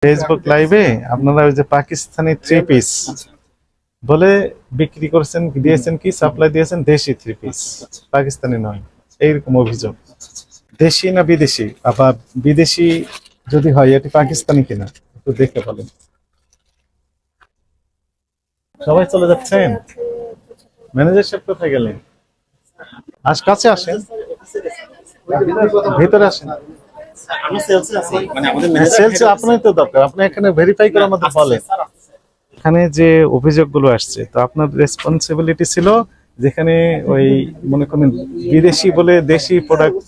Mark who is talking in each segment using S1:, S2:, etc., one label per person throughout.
S1: Facebook লাইভে আপনারা ওই যে পাকিস্তানি থ্রি পিস বলে বিক্রি করছেন, দিয়েছেন কি সাপ্লাই দিয়েছেন দেশি থ্রি পিস, পাকিস্তানি নয়, এইরকম অভিযোগ। দেশি না বিদেশি, আবার বিদেশি যদি হয় এটি পাকিস্তানি কিনা একটু দেখে বলেন। সবাই চলে যাচ্ছেন, ম্যানেজার সাহেব কোথায় গেলেন? আজ কাছে আসেন, ভিতরে আসেন। সেলস আপনার তো দরকার, আপনি এখানে ভেরিফাই করে আমাদের বলেন। এখানে যে অভিযোগগুলো আসছে, তো আপনার রেসপন্সিবিলিটি ছিল যেখানে ওই মনে করেন বিদেশি বলে দেশি প্রোডাক্ট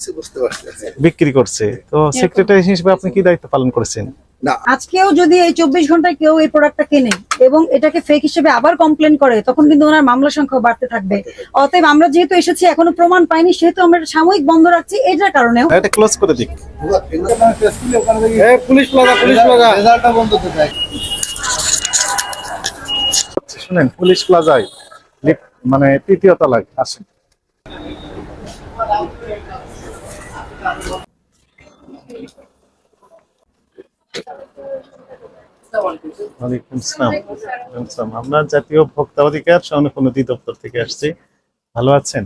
S1: বিক্রি করছে, তো সেক্রেটারি হিসেবে আপনি কি দায়িত্ব পালন করেছেন?
S2: আজকেও যদি এই 24 ঘন্টায় কেউ এই প্রোডাক্টটা কেনে এবং এটাকে ফেক হিসেবে আবার কমপ্লেন করে, তখন কিন্তু ওনার মামলা সংখ্যা বাড়তে থাকবে। অতএব আমরা যেহেতু এসেছি এখনো প্রমাণ পাইনি, সেহেতু আমরা এটা সাময়িক বন্ধ রাখছি। এটার কারণেও
S1: এটা ক্লোজ করে দিক।
S3: পুলিশ প্লাজা রেজাল্টটা বন্ধ করতে চাই।
S1: শুনেন, পুলিশ প্লাজায় মানে তৃতীয় তলায় আসেন। ওয়ালাইকুম আসসালাম। আমরা জাতীয় ভোক্তা অধিকার সংরক্ষণ অধিদপ্তর থেকে আসছি। ভালো আছেন?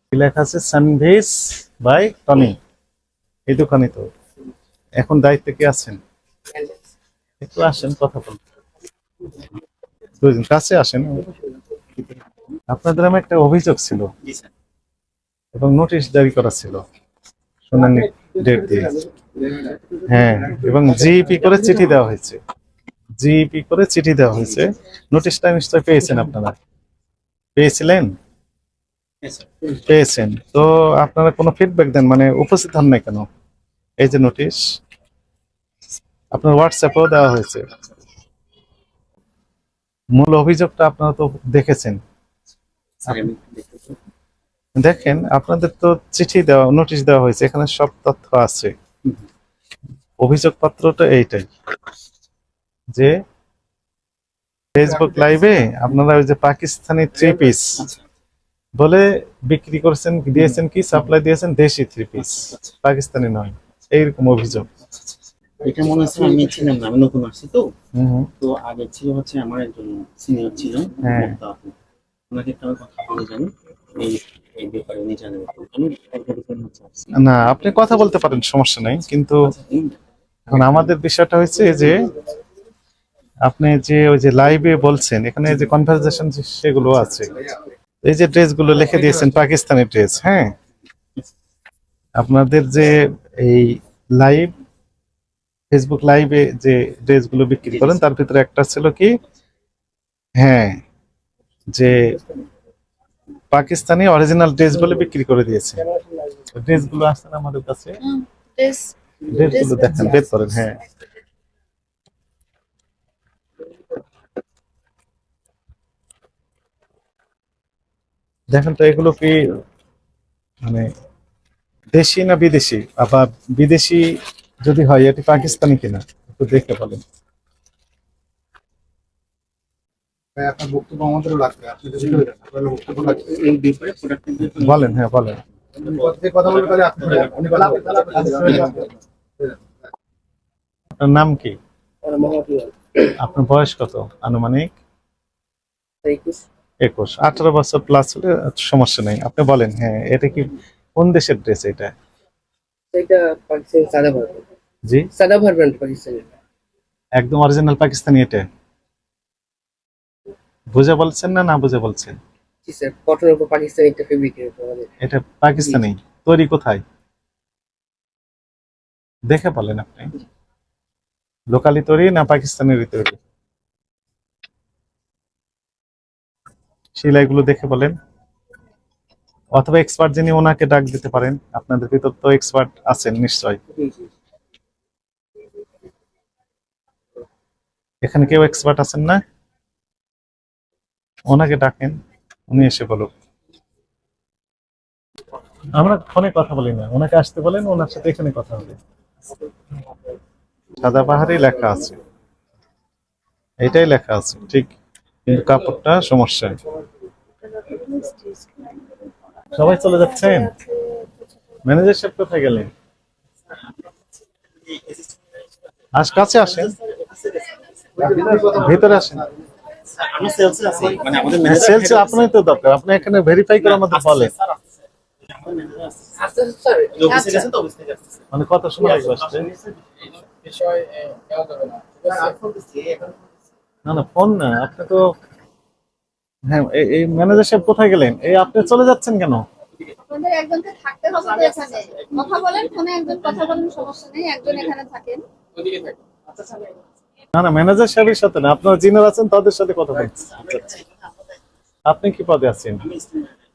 S1: কি লেখা আছে? সানভিস বাই টনি, এই দোকানে তো এখন দায়িত্বে কি আছেন? একটু আসেন, কথা বলুন। দুজন কাছে আসেন। আপনাদের নামে একটা অভিযোগ ছিল এবং নোটিশ জারি করা ছিল শুনানি ডেট দিয়ে। হ্যাঁ, এবং জিইপি করে চিঠি দেওয়া হয়েছে, জিইপি করে চিঠি দেওয়া হয়েছে। নোটিশটা নিশ্চয় পেয়েছেন আপনারা, পেয়েছিলেন? পেয়েছেন তো আপনারা কোনো ফিডব্যাক দেন, মানে উপস্থিত হন না কেন? এই যে নোটিশ আপনার হোয়াটসঅ্যাপেও দেওয়া হয়েছে। মূল অভিযোগটা আপনারা তো দেখেছেন, দেখেন আপনাদের তো চিঠি দেওয়া, নোটিশ দেওয়া হয়েছে, এখানে সব তথ্য আছে। অভিযোগ পত্রটা এইটাই যে ফেসবুক লাইভে আপনারা ওই যে পাকিস্তানি থ্রি পিস বলে বিক্রি করছেন, দিয়েছেন কি সাপ্লাই দিয়েছেন দেশি থ্রি পিস, পাকিস্তানি নয়, এইরকম অভিযোগ।
S4: এটা মনে হচ্ছে আমি ছিলাম না, আমি নতুন আসছি তো। তো আগে ছিল হচ্ছে আমার একজন সিনিয়র ছিল, ওনাকে একটা কথা বলে জানি এই এই ব্যাপারে উনি জানেন। আমি
S1: না, আপনি কথা বলতে পারেন, সমস্যা নাই, কিন্তু এখন আমাদের বিষয়টা হচ্ছে যে আপনি যে ওই যে লাইভে বলছেন, এখানে যে কনভারসেশন সেগুলো আছে, এই যে ড্রেসগুলো লিখে দিয়েছেন পাকিস্তানি ড্রেস। হ্যাঁ, আপনাদের যে এই লাইভ ফেসবুক লাইভে যে ড্রেসগুলো বিক্রি করেন তার ভিতরে একটা ছিল কি, হ্যাঁ, যে পাকিস্তানি অরিজিনাল ড্রেস বলে বিক্রি করে দিয়েছে। ড্রেসগুলো আসছে না আমাদের কাছে, ড্রেসগুলো দেখেন, বের করেন। হ্যাঁ, দেখেন তো এগুলো কি মানে দেশি না বিদেশি, আবার বিদেশি যদি হয় এটি পাকিস্তানি কিনা একটু দেখে বলেন।
S3: আপনার বক্তব্য আমাদেরও লাগবে, আপনি যদি বক্তব্য লাগবে
S4: এই ব্যাপারে প্রোডাক্টের ব্যাপারে
S1: বলেন। হ্যাঁ বলেন।
S3: কথা বলতে পারে আপনি
S1: আপনার নাম কি? আপনার বয়স কত আনুমানিক? 21। 18 বছর প্লাস হলে সমস্যা নেই, আপনি বলেন। হ্যাঁ, এটা কি কোন দেশের ড্রেস এটা?
S5: এটা পাকিস্তানি সাদাভার,
S1: জি,
S5: সাদাভার ব্র্যান্ড পাকিস্তানি,
S1: একদম অরিজিনাল পাকিস্তানি। এটা বুঝে বলছেন না না বুঝে বলছেন?
S5: জি স্যার, কটনের উপর পাকিস্তানি একটা ফেব্রিকের উপর আমাদের।
S1: এটা পাকিস্তানি, তৈরি কোথায় দেখে বলেন আপনি। লোকালি তৈরি না পাকিস্তানেরই তৈরি? সেলাইগুলো দেখে বলেন, অথবা এক্সপার্ট যিনি ওনাকে ডাক দিতে পারেন, আপনাদের ভিতর তো এক্সপার্ট আছেন নিশ্চয়। এখানে কেউ এক্সপার্ট আছেন না? ওনাকে ডাকেন, উনি এসে বলুক। আমরা ফোনে কথা বলি না, ওনাকে আসতে বলেন, ওনার সাথে এখানে কথা হবে। সাদা পাহাড়ি লেখা আছে, এটাই লেখা আছে ঠিক, কিন্তু কাপড়টা সমস্যা। সবাই চলে যাচ্ছেন, ম্যানেজার সাহেব কোথায় গেলেন? আজ কাছে আসেন, ভেতরে আসেন।
S4: আমি সেলসে আছি, মানে আমাদের
S1: সেলস আপনার তো দরকার, আপনি এখানে ভেরিফাই করে আমাদের বলেন।
S5: আচ্ছা স্যার
S4: অফিসে গেছেন তো, অফিস থেকে আসছে।
S1: মানে কত সময় লাগবে আসতে?
S3: বিষয় নেওয়া যাবে না।
S1: না না, ফোন না, আপনি তো, হ্যাঁ এই ম্যানেজার সাহেব কোথায় গেলেন? এই আপনি চলে যাচ্ছেন কেন?
S6: আপনাদের একজনকে থাকতে হবে তো এখানে। কথা বলেন, ফোনে একজন কথা বলেন, সমস্যা নেই, একজন এখানে থাকেন।
S1: না না, ম্যানেজার সাহেবের সাথে না, আপনারা যিনি আছেন তাদের সাথে কথা বলছেন। আপনি কি পদে আছেন?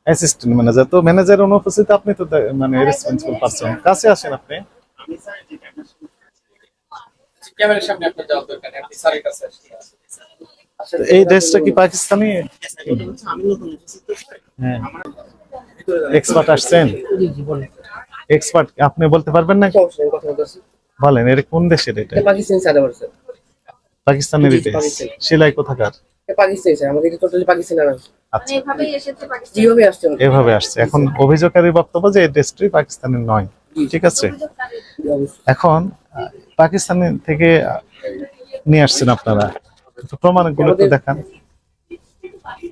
S1: Assistant manager. তো ম্যানেজার অনুপস্থিত, আপনি তো মানে রেসপন্সিবল পারসন। কাছে আসেন আপনি।
S4: আমি স্যার যেটা আপনার সাথে
S3: ক্যামেরার সামনে আপনার যাওয়ার দরকার নেই, আপনি স্যারের কাছে আসেন।
S1: তো এই ড্রেসটা কি পাকিস্তানি?
S4: এটা হচ্ছে আমি নতুন এসেছি তো স্যার।
S1: হ্যাঁ, এক্সপার্ট আসছেন। এক্সপার্ট আপনি বলতে পারবেন না?
S5: সমস্যা নেই, কথা বলতেছি।
S1: বলেন, এটা কোন দেশের? এটা
S5: এটা পাকিস্তানি সাদা বারো স্যার।
S1: পাকিস্তানের
S5: জি,
S1: ড্রেস।
S5: পাকিস্তানি।
S1: সেলাই কোথাকার?
S5: এটা পাকিস্তানি স্যার, আমাদের টোটালি পাকিস্তানি আর
S6: মানে
S1: আচ্ছা,
S6: এভাবেই এসেছে পাকিস্তান।
S5: কিভাবে আসছে আমাদের?
S1: এভাবে আসছে। এখন অভিযোগকারীর বক্তব্য যে এই ড্রেসটি পাকিস্তানের নয়, ঠিক আছে? এখন পাকিস্তানি থেকে নিয়ে আসছেন আপনারা, তো প্রমাণগুলো একটু দেখান,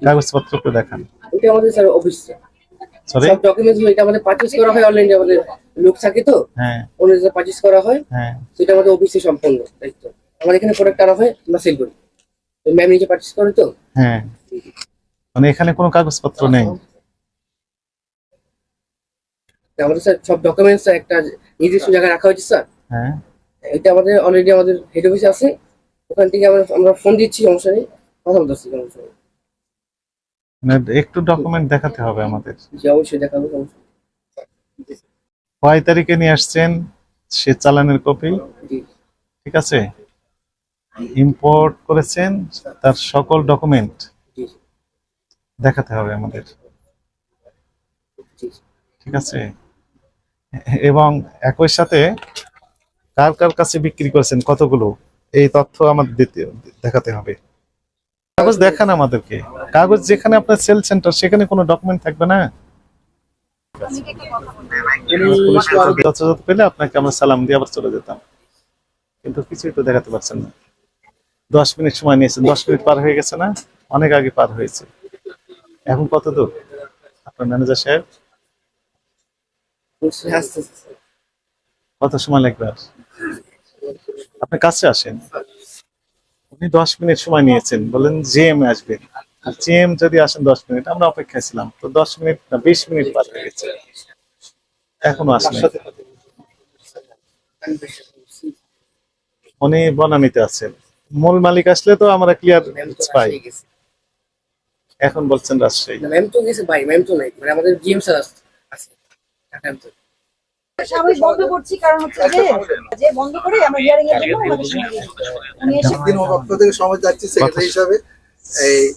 S1: কাগজপত্র একটু দেখান।
S5: এটা আমাদের স্যার অফিস,
S1: সরি।
S5: সব ডকুমেন্টস গুলো এটা আমাদের পারচেজ করা হয় অনলাইনে, আমাদের লোক থাকে তো
S1: হ্যাঁ
S5: ওনাদের পারচেজ করা হয়,
S1: হ্যাঁ,
S5: সেটা আমাদের অফিসে সম্পূর্ণ দায়িত্ব। আমাদের এখানে প্রোডাক্ট আনা হয়, আমরা সেল করি। ম্যাম নিজে পারচেজ করে তো।
S1: হ্যাঁ, মানে এখানে কোনো কাগজপত্র নেই।
S5: আমাদের স্যার সব ডকুমেন্টস একটা নির্দিষ্ট জায়গায় রাখা হয়েছে স্যার।
S1: হ্যাঁ,
S5: এটা আমাদের অলরেডি আমাদের হেড অফিসে আছে, ওখান থেকে আমরা ফোন দিচ্ছি, সমস্যা নেই, কথা বলতেছি, সমস্যা নেই।
S1: মানে একটু ডকুমেন্ট দেখাতে হবে আমাদের।
S5: জি অবশ্যই দেখাবো, সমস্যা নেই।
S1: কয় তারিখে নিয়ে আসছেন সে চালানের কপি,
S5: জি
S1: ঠিক আছে? ইম্পোর্ট করেছেন তার সকল ডকুমেন্ট
S5: জি
S1: দেখাতে হবে আমাদের,
S5: জি
S1: ঠিক আছে? এবং একই সাথে কার কার কাছে বিক্রি করেছেন, কতগুলো, এই তথ্য আমাদের দেখাতে হবে। কাগজ দেখান আমাদেরকে। কাগজ যেখানে আপনার সেল সেন্টার, সেখানে কোনো ডকুমেন্ট থাকবে না। পুলিশ যথাযথ পেলে আপনাকে আমরা সালাম দিয়ে আবার চলে যেতাম, কিন্তু কিছুই তো দেখাতে পারছেন না। 10 মিনিট সময় নিয়েছেন, 10 মিনিট পার হয়ে গেছে না? অনেক আগে পার হয়েছে। এখন কত দূর আপনার ম্যানেজার সাহেব?
S5: অবশ্যই আসতেছে স্যার।
S1: কত সময় লাগবে আর? আপনি কাছে আসেন। উনি 10 মিনিট সময় নিয়েছেন, বলেন জিএম আসবেন। আর জিএম যদি আসেন 10 মিনিট, আমরা অপেক্ষায় ছিলাম, তো 10 মিনিট না 20 মিনিট পার হয়ে গেছে, এখনো আসেন। উনি বনানীতে আছেন। মূল মালিক আসলে তো আমরা ক্লিয়ার
S5: ম্যাম তো
S1: পাই।
S5: রাজশাহী গেছে।
S1: এখন বলছেন রাজশাহী।
S5: না, ম্যাম তো গেছে ভাই, ম্যাম তো নাই, মানে আমাদের জিএম স্যার আছে ঢাকা তো।
S2: সাময়িক বন্ধ করছি, কারণ হচ্ছে যে বন্ধ করে আমরা হিয়ারিং এর জন্য আমাদের সময় দিই। উনি এসে
S7: দিন আপনাদের সময় যাচ্ছে সেক্রেটারি হিসাবে, এই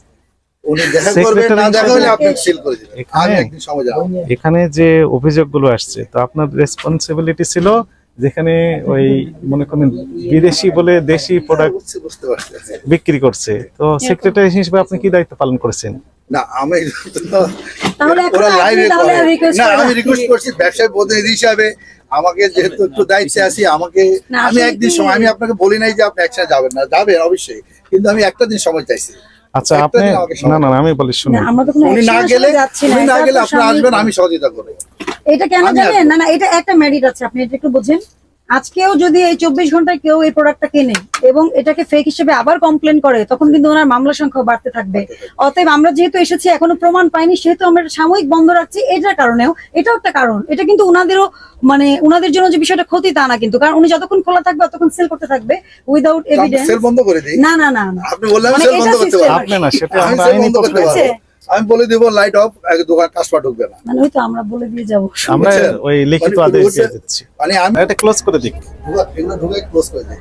S7: উনি দেখা করবেন,
S1: সেক্রেটারি
S7: না দেখা হলে আপনি
S2: হিসাবে
S7: সিল করে দিবেন।
S1: এখানে-
S7: আমি একদিন সময় যাবো।
S1: এখানে যে অভিযোগগুলো আসছে, তো আপনার রেসপন্সিবিলিটি ছিল, যেখানে ওই মনে করেন বিদেশি বলে দেশি প্রোডাক্ট
S7: বুঝতে পারছি।
S1: বিক্রি করছে, তো সেক্রেটারি হিসেবে আপনি কি দায়িত্ব পালন করেছেন?
S7: না আমি
S2: তাহলে এখন
S7: ওরা
S2: আপনি
S7: লাইভে
S2: তাহলে
S7: করে।
S2: request
S7: না
S2: করবেন।
S7: আমি রিকোয়েস্ট করছি ব্যবসায় প্রতিনিধি হিসাবে, আমাকে যেহেতু একটু দায়িত্বে আছি, আমাকে
S2: না,
S7: আমি
S2: আসলে
S7: একদিন
S2: কি-
S7: সময়, আমি আপনাকে বলি নাই যে আপনি একসাথে যাবেন না, যাবেন অবশ্যই, কিন্তু আমি একটা দিন সময় চাইছি।
S1: আচ্ছা,
S7: একটা
S1: আপনি
S7: দিন আমাকে সময়
S1: না না না, আমি বলি
S2: না,
S1: শুনুন।
S2: আমরা তো কোনো
S7: উনি না
S2: action
S7: গেলে,
S2: আসলে যাচ্ছি না।
S7: উনি না
S2: এটা
S7: গেলে
S2: তো
S7: আপনি
S2: সাময়িক-
S7: আসবেন, আমি সহযোগিতা করবো।
S2: এটা কেন
S7: আমি
S2: জানেন?
S7: আসবো।
S2: না না, এটা একটা মেরিট আছে, আপনি এটা একটু বুঝেন। আজকেও যদি এই 24 ঘন্টায় কেউ এই প্রোডাক্টটা কেনে এবং এটাকে ফেক হিসেবে আবার কমপ্লেন করে, তখন কিন্তু ওনার মামলা সংখ্যা বাড়তে থাকবে। অতএব আমরা যেহেতু এসেছি, এখনো প্রমাণ পাইনি, সেহেতু আমরা এটা সাময়িক বন্ধ রাখছি। এটার কারণেও, এটাও একটা কারণ। এটা কিন্তু উনাদেরও, মানে উনাদের জন্য যে বিষয়টা ক্ষতি তা না কিন্তু, কারণ উনি যতক্ষণ খোলা থাকবে ততক্ষণ সেল করতে থাকবে উইদাউট এভিডেন্স।
S7: সেল বন্ধ করে দিই।
S2: না না না না,
S7: আপনি বললেন
S2: মানে
S7: সেল
S2: এটা
S7: বন্ধ করতে
S2: system।
S7: পারবেন।
S1: আপনি না, সেটা
S7: আমি
S1: আমরা
S7: সেল
S1: আইনি
S7: বন্ধ করতে
S1: প্রক্রিয়া-
S7: পারবো। আমি বলে দিব লাইট অফ, দোকান কাস্টমার ঢুকবে না।
S2: মানে ওই তো আমরা বলে দিয়ে যাবো।
S1: আমরা
S7: বুঝছেন?
S1: ওই লিখিত
S7: মানে
S1: আদেশ
S7: বলছে-
S1: দিয়ে দিচ্ছি।
S7: মানে আমি
S1: এটা ক্লোজ করে দিক।
S7: এগুলো ঢুকে ক্লোজ করে দিই।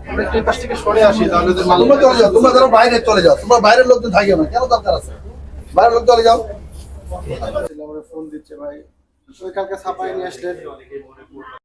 S3: আমরা একটু এই পাশ থেকে সরে আসি, তাহলে তো
S7: তোমরা চলে যাও, তোমরা ধরো বাইরে চলে যাও, তোমরা বাইরের লোকজন থাকিও না, কেন দরকার আছে? বাইরের লোক চলে যাও।
S3: আমরা ফোন দিচ্ছে ভাই, ওই কালকে ছাপাই নিয়ে আসলে